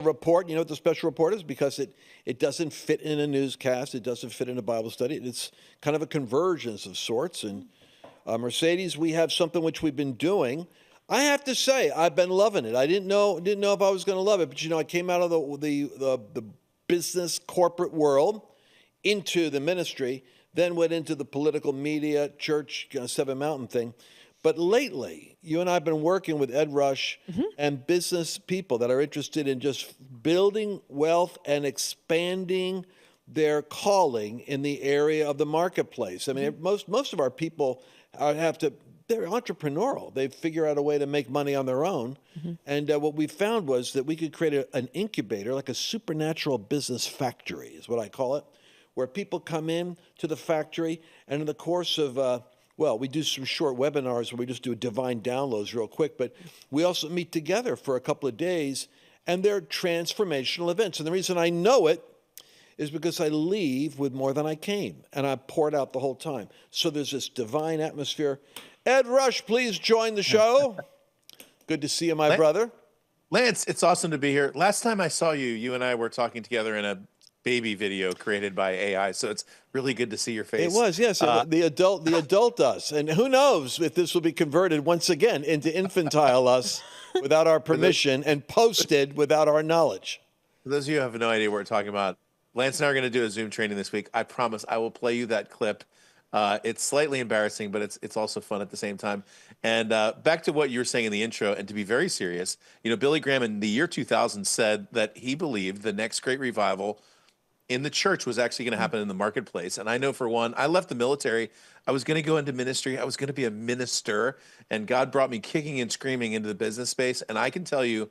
report. You know what the special report is? Because it doesn't fit in a newscast. It doesn't fit in a Bible study. It's kind of a convergence of sorts. And Mercedes, we have something which we've been doing. I have to say, I've been loving it. I didn't know if I was going to love it, but I came out of the business corporate world into the ministry, then went into the political media, church, Seven Mountain thing. But lately, you and I have been working with Ed Rush and business people that are interested in just building wealth and expanding their calling in the area of the marketplace. I mean, most of our people they're entrepreneurial. They figure out a way to make money on their own. And what we found was that we could create an incubator, like a supernatural business factory is what I call it, where people come in to the factory, and in the course of we do some short webinars where we just do divine downloads real quick, but we also meet together for a couple of days, and they're transformational events. And the reason I know it is because I leave with more than I came, and I poured out the whole time. So there's this divine atmosphere. Ed Rush, please join the show. Good to see you, my brother. Lance, it's awesome to be here. Last time I saw you, you and I were talking together in a baby video created by AI, so it's really good to see your face. It was, yes, the adult us, and who knows if this will be converted once again into infantile us without our permission and posted without our knowledge. For those of you who have no idea what we're talking about, Lance and I are going to do a Zoom training this week. I promise I will play you that clip. It's slightly embarrassing, but it's also fun at the same time. And back to what you were saying in the intro, and to be very serious, Billy Graham in the year 2000 said that he believed the next great revival in the church was actually going to happen in the marketplace. And I know for one, I left the military. I was going to go into ministry. I was going to be a minister. And God brought me kicking and screaming into the business space. And I can tell you,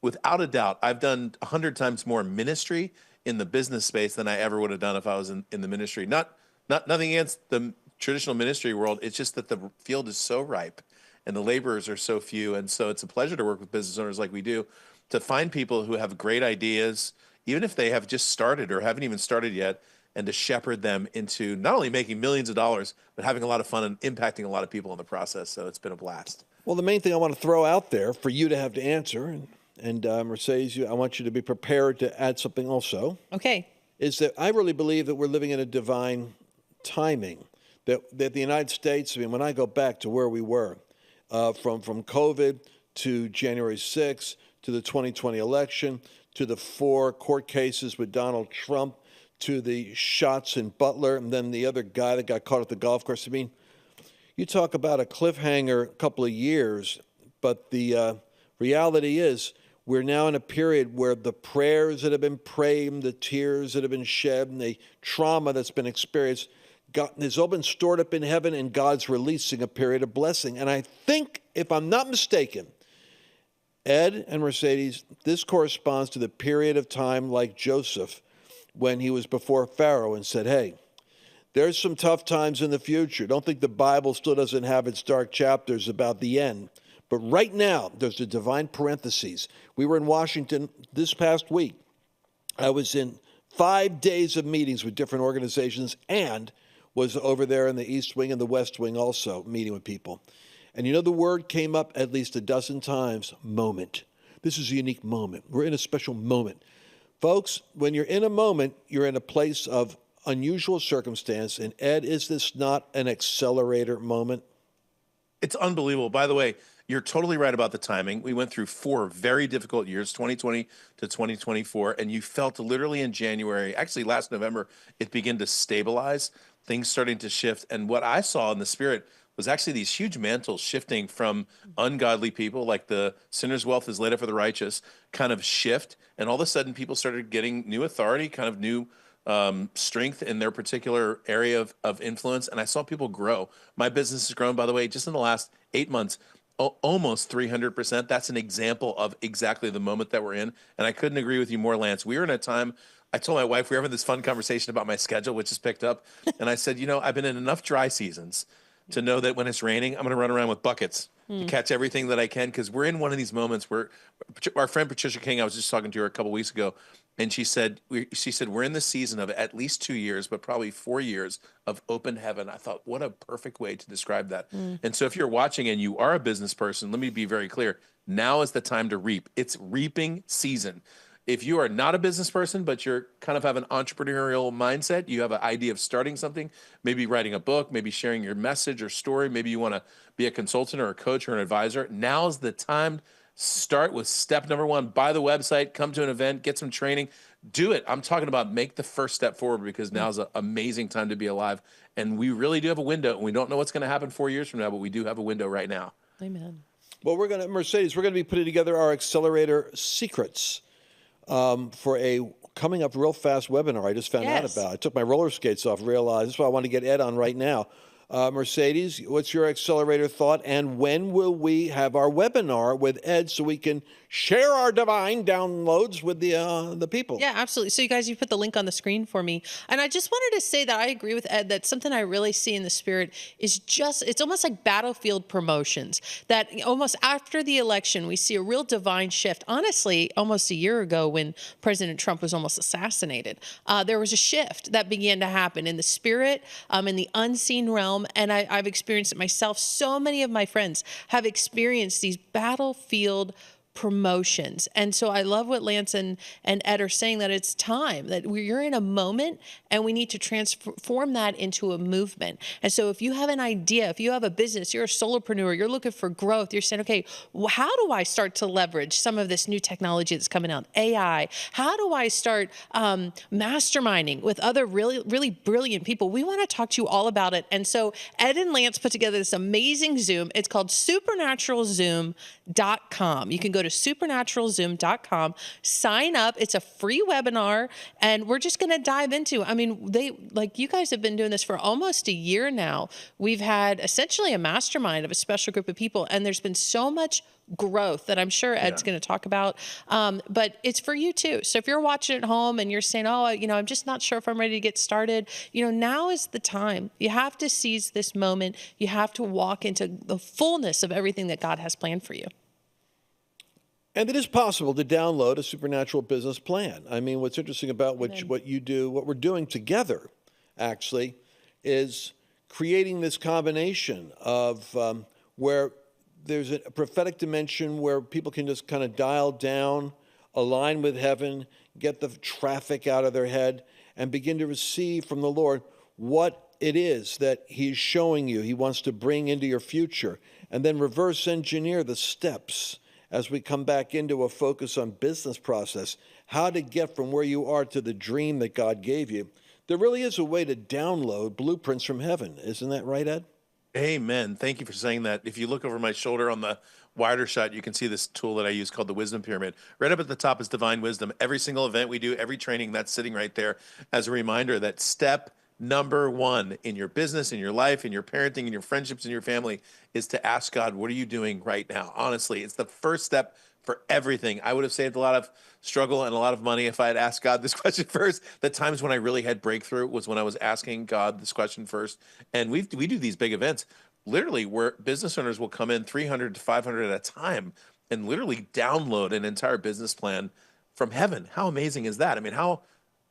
without a doubt, I've done 100 times more ministry in the business space than I ever would have done if I was in the ministry. Nothing against the traditional ministry world. It's just that the field is so ripe and the laborers are so few. And so it's a pleasure to work with business owners like we do, to find people who have great ideas, even if they have just started or haven't even started yet, and to shepherd them into not only making millions of dollars, but having a lot of fun and impacting a lot of people in the process. So it's been a blast. Well, the main thing I want to throw out there for you to have to answer, and Mercedes, I want you to be prepared to add something also. Okay. Is that I really believe that we're living in a divine timing, that the United States, I mean, when I go back to where we were, from COVID to January 6th, to the 2020 election, to the 4 court cases with Donald Trump, to the shots in Butler, and then the other guy that got caught at the golf course. I mean, you talk about a cliffhanger couple of years, but the reality is we're now in a period where the prayers that have been prayed, the tears that have been shed, and the trauma that's been experienced, has all been stored up in heaven, and God's releasing a period of blessing. And I think, if I'm not mistaken, Ed and Mercedes, this corresponds to the period of time like Joseph when he was before Pharaoh and said, hey, there's some tough times in the future. Don't think the Bible still doesn't have its dark chapters about the end. But right now, there's a divine parentheses. We were in Washington this past week. I was in 5 days of meetings with different organizations and was over there in the East Wing and the West Wing also meeting with people. And the word came up at least a dozen times, moment. This is a unique moment. We're in a special moment. Folks, when you're in a moment, you're in a place of unusual circumstance. And Ed, is this not an accelerator moment? It's unbelievable. By the way, you're totally right about the timing. We went through 4 very difficult years, 2020 to 2024, and you felt literally in January, actually last November, it began to stabilize, things starting to shift. And what I saw in the spirit was actually these huge mantles shifting from ungodly people, like the sinner's wealth is laid up for the righteous, kind of shift. And all of a sudden, people started getting new authority, kind of new strength in their particular area of influence. And I saw people grow. My business has grown, by the way, just in the last 8 months, almost 300%. That's an example of exactly the moment that we're in. And I couldn't agree with you more, Lance. We were in a time, I told my wife, we were having this fun conversation about my schedule, which is picked up. And I said, I've been in enough dry seasons to know that when it's raining, I'm going to run around with buckets to catch everything that I can, because we're in one of these moments where our friend Patricia King, I was just talking to her a couple weeks ago, and she said we're in the season of at least 2 years, but probably 4 years of open heaven. I thought, what a perfect way to describe that. And so if you're watching and you are a business person, let me be very clear. Now is the time to reap. It's reaping season. If you are not a business person, but you're kind of have an entrepreneurial mindset, you have an idea of starting something, maybe writing a book, maybe sharing your message or story, maybe you want to be a consultant or a coach or an advisor, now's the time. Start with step number one. Buy the website, come to an event, get some training, do it. I'm talking about make the first step forward, because now's an amazing time to be alive. And we really do have a window. And we don't know what's going to happen 4 years from now, but we do have a window right now. Amen. Well, Mercedes, we're going to be putting together our Accelerator Secrets for a coming up real fast webinar I just found out Yes. about. I took my roller skates off, realized that's why I want to get Ed on right now. Mercedes, what's your accelerator thought? And when will we have our webinar with Ed so we can share our divine downloads with the people? Yeah, absolutely. So you guys, you put the link on the screen for me. And I just wanted to say that I agree with Ed that something I really see in the spirit is it's almost like battlefield promotions, that almost after the election, we see a real divine shift. Honestly, almost a year ago when President Trump was almost assassinated, there was a shift that began to happen in the spirit, in the unseen realm. And I've experienced it myself. So many of my friends have experienced these battlefield promotions. And so I love what Lance and Ed are saying, that it's time that you're in a moment and we need to transform that into a movement. And so if you have an idea, if you have a business, you're a solopreneur, you're looking for growth, you're saying, okay, how do I start to leverage some of this new technology that's coming out, AI? How do I start masterminding with other really, really brilliant people? We want to talk to you all about it. And so Ed and Lance put together this amazing Zoom. It's called supernaturalzoom.com. You can go to supernaturalzoom.com, sign up. It's a free webinar, and we're just going to dive into, I mean, you guys have been doing this for almost a year now. We've had essentially a mastermind of a special group of people, and there's been so much growth that I'm sure Ed's going to talk about. But it's for you too. So if you're watching at home and you're saying, oh, I'm just not sure if I'm ready to get started, now is the time. You have to seize this moment. You have to walk into the fullness of everything that God has planned for you. And it is possible to download a supernatural business plan. I mean, what's interesting about what you do, what we're doing together, actually, is creating this combination of where there's a prophetic dimension where people can just kind of dial down, align with heaven, get the traffic out of their head, and begin to receive from the Lord what it is that He's showing you, He wants to bring into your future, and then reverse engineer the steps as we come back into a focus on business process, how to get from where you are to the dream that God gave you. There really is a way to download blueprints from heaven. Isn't that right, Ed? Amen. Thank you for saying that. If you look over my shoulder on the wider shot, you can see this tool that I use called the Wisdom Pyramid. Right up at the top is Divine Wisdom. Every single event we do, every training, that's sitting right there as a reminder that step number one in your business, in your life, in your parenting, in your friendships, in your family is to ask God, what are you doing right now? Honestly, it's the first step for everything. I would have saved a lot of struggle and a lot of money if I had asked God this question first. The times when I really had breakthrough was when I was asking God this question first. And we do these big events literally where business owners will come in 300 to 500 at a time and literally download an entire business plan from heaven. How amazing is that? I mean, how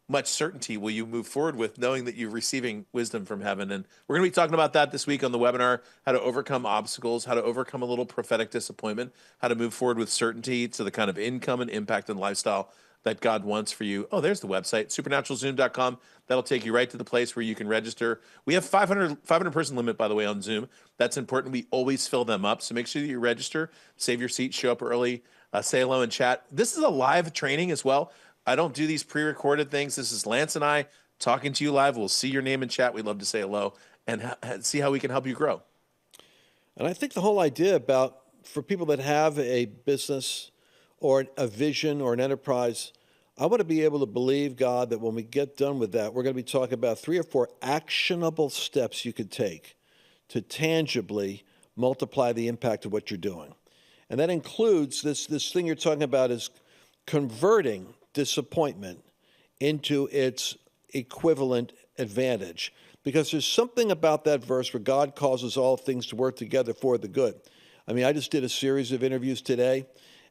much certainty will you move forward with knowing that you're receiving wisdom from heaven? And we're going to be talking about that this week on the webinar, how to overcome obstacles, how to overcome a little prophetic disappointment, how to move forward with certainty to the kind of income and impact and lifestyle that God wants for you. Oh, there's the website, supernaturalzoom.com. That'll take you right to the place where you can register. We have 500 person limit, by the way, on Zoom. That's important. We always fill them up. So make sure that you register, save your seat, show up early, say hello and chat. This is a live training as well. I don't do these pre-recorded things. This is Lance and I talking to you live. We'll see your name in chat. We'd love to say hello and see how we can help you grow. And I think the whole idea about, for people that have a business or a vision or an enterprise, I want to be able to believe, God, that when we get done with that, we're going to be talking about 3 or 4 actionable steps you could take to tangibly multiply the impact of what you're doing. And that includes this thing you're talking about is converting disappointment into its equivalent advantage. Because there's something about that verse where God causes all things to work together for the good. I mean, I just did a series of interviews today,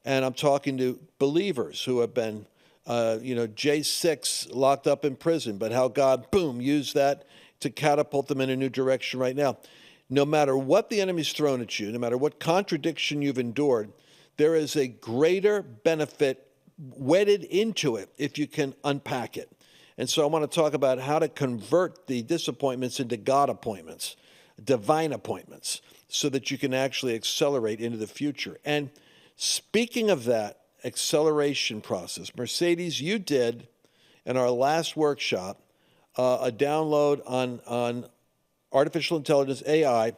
and I'm talking to believers who have been, J6 locked up in prison, but how God, boom, used that to catapult them in a new direction right now. No matter what the enemy's thrown at you, no matter what contradiction you've endured, there is a greater benefit wedded into it if you can unpack it. And so I want to talk about how to convert the disappointments into God appointments, divine appointments, so that you can actually accelerate into the future. And speaking of that acceleration process, Mercedes, you did in our last workshop a download on artificial intelligence, AI,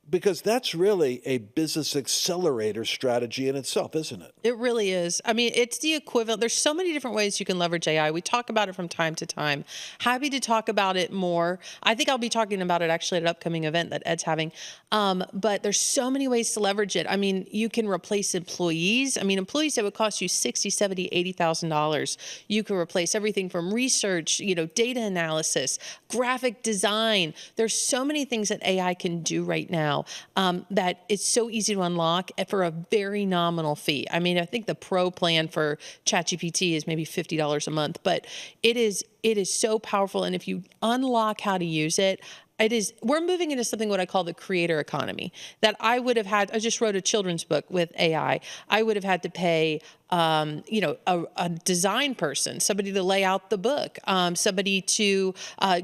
because that's really a business accelerator strategy in itself, isn't it? It really is. I mean, it's the equivalent. There's so many different ways you can leverage AI. We talk about it from time to time. Happy to talk about it more. I think I'll be talking about it actually at an upcoming event that Ed's having. But there's so many ways to leverage it. I mean, you can replace employees. I mean, employees that would cost you $60,000, $70,000, $80,000. You can replace everything from research, data analysis, graphic design. There's so many things that AI can do right now that it's so easy to unlock for a very nominal fee. I mean, I think the pro plan for ChatGPT is maybe $50 a month, but it is so powerful. And if you unlock how to use it, we're moving into something what I call the creator economy, that I just wrote a children's book with AI. I would have had to pay, a design person, somebody to lay out the book, somebody to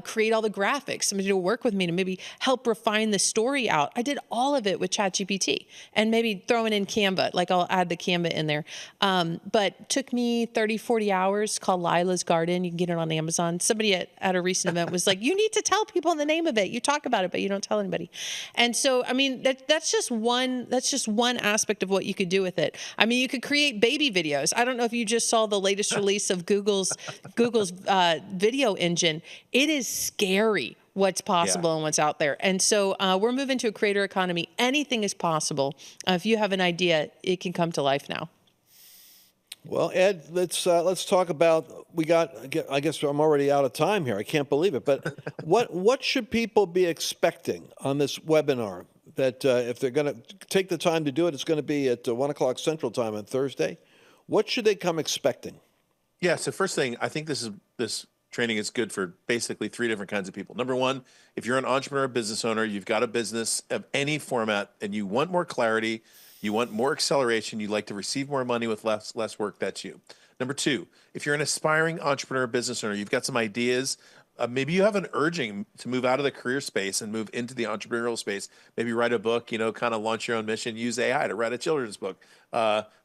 create all the graphics, somebody to work with me to maybe help refine the story out. I did all of it with ChatGPT and maybe throwing in Canva, like I'll add the Canva in there. But took me 30, 40 hours, called Lila's Garden. You can get it on Amazon. Somebody at a recent event was like, you need to tell people the name of it. You talk about it, but you don't tell anybody. And so, I mean, that's just one aspect of what you could do with it. I mean, you could create baby videos. I don't know if you just saw the latest release of Google's video engine. It is scary what's possible and what's out there. And so we're moving to a creator economy. Anything is possible. If you have an idea, it can come to life now. Well, Ed, let's talk about, I guess I'm already out of time here. I can't believe it. But what should people be expecting on this webinar? That if they're going to take the time to do it, it's going to be at 1 o'clock Central Time on Thursday. What should they come expecting? Yeah. So first thing, I think this training is good for basically three different kinds of people. Number one, if you're an entrepreneur, business owner, you've got a business of any format, and you want more clarity, you want more acceleration, you'd like to receive more money with less work, that's you. Number two, if you're an aspiring entrepreneur, business owner, you've got some ideas. Maybe you have an urging to move out of the career space and move into the entrepreneurial space. Maybe write a book, kind of launch your own mission, use AI to write a children's book,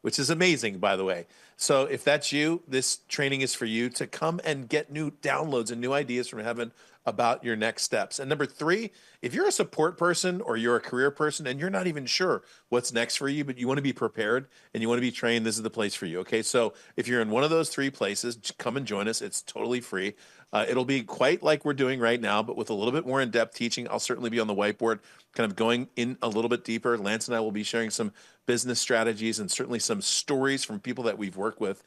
which is amazing, by the way. So if that's you, this training is for you to come and get new downloads and new ideas from heaven about your next steps. And number three, if you're a support person or you're a career person and you're not even sure what's next for you, but you want to be prepared and you want to be trained, this is the place for you. Okay. So if you're in one of those three places, come and join us. It's totally free. It'll be quite like we're doing right now, but with a little bit more in-depth teaching. I'll certainly be on the whiteboard, kind of going in a little bit deeper. Lance and I will be sharing some business strategies and certainly some stories from people that we've worked with.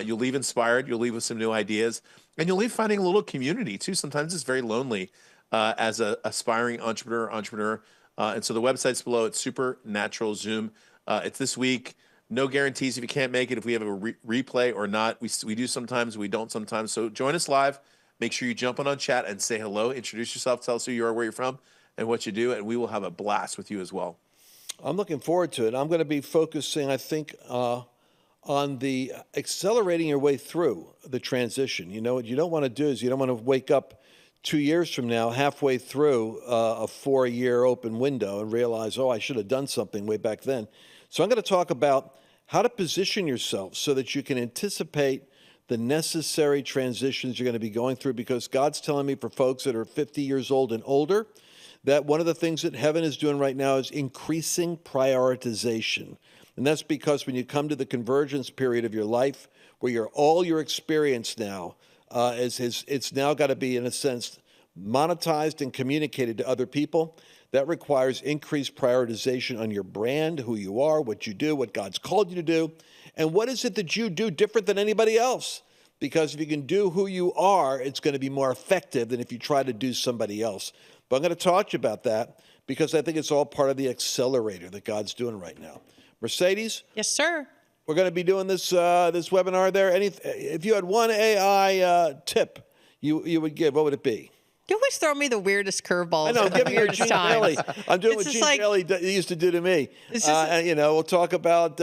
You'll leave inspired. You'll leave with some new ideas, and you'll leave finding a little community too. Sometimes it's very lonely as an aspiring entrepreneur. And so the website's below. It's Supernatural Zoom. It's this week. No guarantees if you can't make it, if we have a replay or not. We do sometimes, we don't sometimes. So join us live. Make sure you jump on chat and say hello. Introduce yourself. Tell us who you are, where you're from, and what you do. And we will have a blast with you as well. I'm looking forward to it. I'm going to be focusing, I think, on the accelerating your way through the transition. You know, what you don't want to do is you don't want to wake up 2 years from now, halfway through a 4-year open window and realize, oh, I should have done something way back then. So I'm going to talk about how to position yourself so that you can anticipate the necessary transitions you're going to be going through, because God's telling me for folks that are 50 years old and older that one of the things that heaven is doing right now is increasing prioritization. And that's because when you come to the convergence period of your life, where all your experience now it's now got to be, in a sense, monetized and communicated to other people. That requires increased prioritization on your brand, who you are, what you do, what God's called you to do, and what is it that you do different than anybody else? Because if you can do who you are, it's going to be more effective than if you try to do somebody else. But I'm going to talk to you about that because I think it's all part of the accelerator that God's doing right now. Mercedes? Yes, sir. We're going to be doing this webinar there. If you had one AI tip you would give, what would it be? You always throw me the weirdest curveballs. I know, I'm at the giving her weirdest Gene times. Bailey. I'm doing It's what just Gene like- Bailey used to do to me. It's just- And, we'll talk about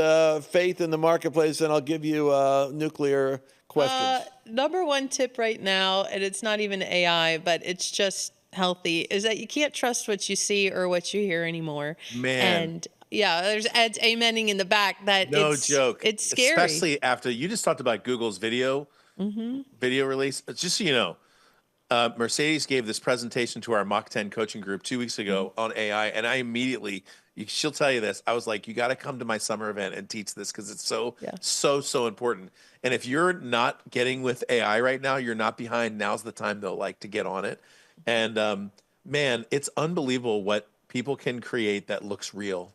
faith in the marketplace, and I'll give you nuclear questions. Number one tip right now, and it's not even AI, but it's just healthy, is that you can't trust what you see or what you hear anymore. Man. And yeah, there's Ed's amening in the back that No it's joke. It's scary. Especially after you just talked about Google's video release. Just so you know, Mercedes gave this presentation to our Mach 10 coaching group 2 weeks ago on AI, and I immediately, she'll tell you this. I was like, you got to come to my summer event and teach this because it's so important. And if you're not getting with AI right now, you're not behind. Now's the time though, like to get on it. And man, it's unbelievable what people can create that looks real.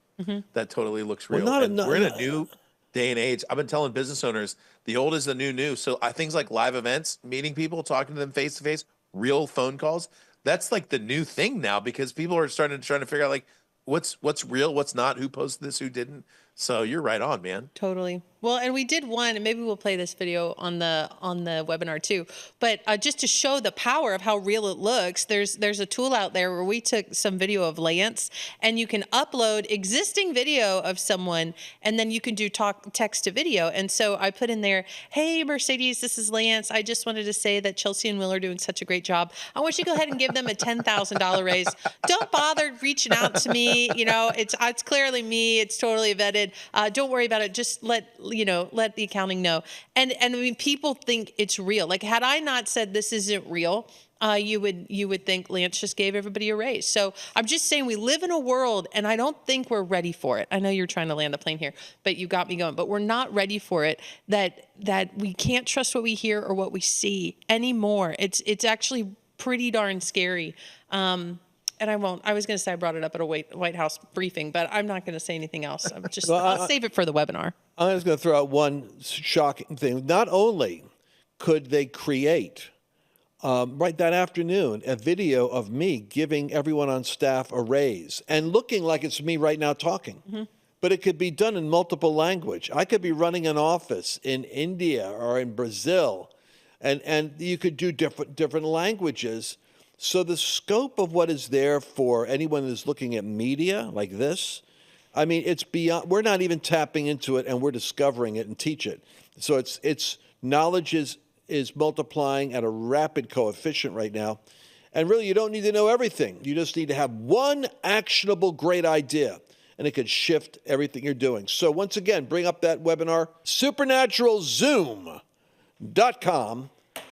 That totally looks real. We're in a new day and age. I've been telling business owners, the old is the new. So things like live events, meeting people, talking to them face to face, real phone calls. That's like the new thing now because people are trying to figure out like what's real, what's not, who posted this, who didn't. So you're right on, man. Totally. Well, and we did one, and maybe we'll play this video on the webinar too. But just to show the power of how real it looks, there's a tool out there where we took some video of Lance, and you can upload existing video of someone, and then you can do text to video. And so I put in there, "Hey Mercedes, this is Lance. I just wanted to say that Chelsea and Will are doing such a great job. I want you to go ahead and give them a $10,000 raise. Don't bother reaching out to me. It's clearly me. It's totally vetted. Don't worry about it. Just let the accounting know." And I mean, people think it's real. Like, had I not said this isn't real, you would think Lance just gave everybody a raise. So I'm just saying we live in a world, and I don't think we're ready for it. I know you're trying to land the plane here, but you got me going. But we're not ready for it. That we can't trust what we hear or what we see anymore. It's actually pretty darn scary. And I won't. I was going to say I brought it up at a White House briefing, but I'm not going to say anything else. I'll save it for the webinar. I'm just going to throw out one shocking thing. Not only could they create, right that afternoon, a video of me giving everyone on staff a raise and looking like it's me right now talking, but it could be done in multiple language. I could be running an office in India or in Brazil, and you could do different languages. So the scope of what is there for anyone who's looking at media like this, I mean, it's beyond. We're not even tapping into it, and we're discovering it and teach it. So it's knowledge is multiplying at a rapid coefficient right now, and really you don't need to know everything. You just need to have one actionable great idea, and it could shift everything you're doing. So once again, bring up that webinar, supernaturalzoom.com.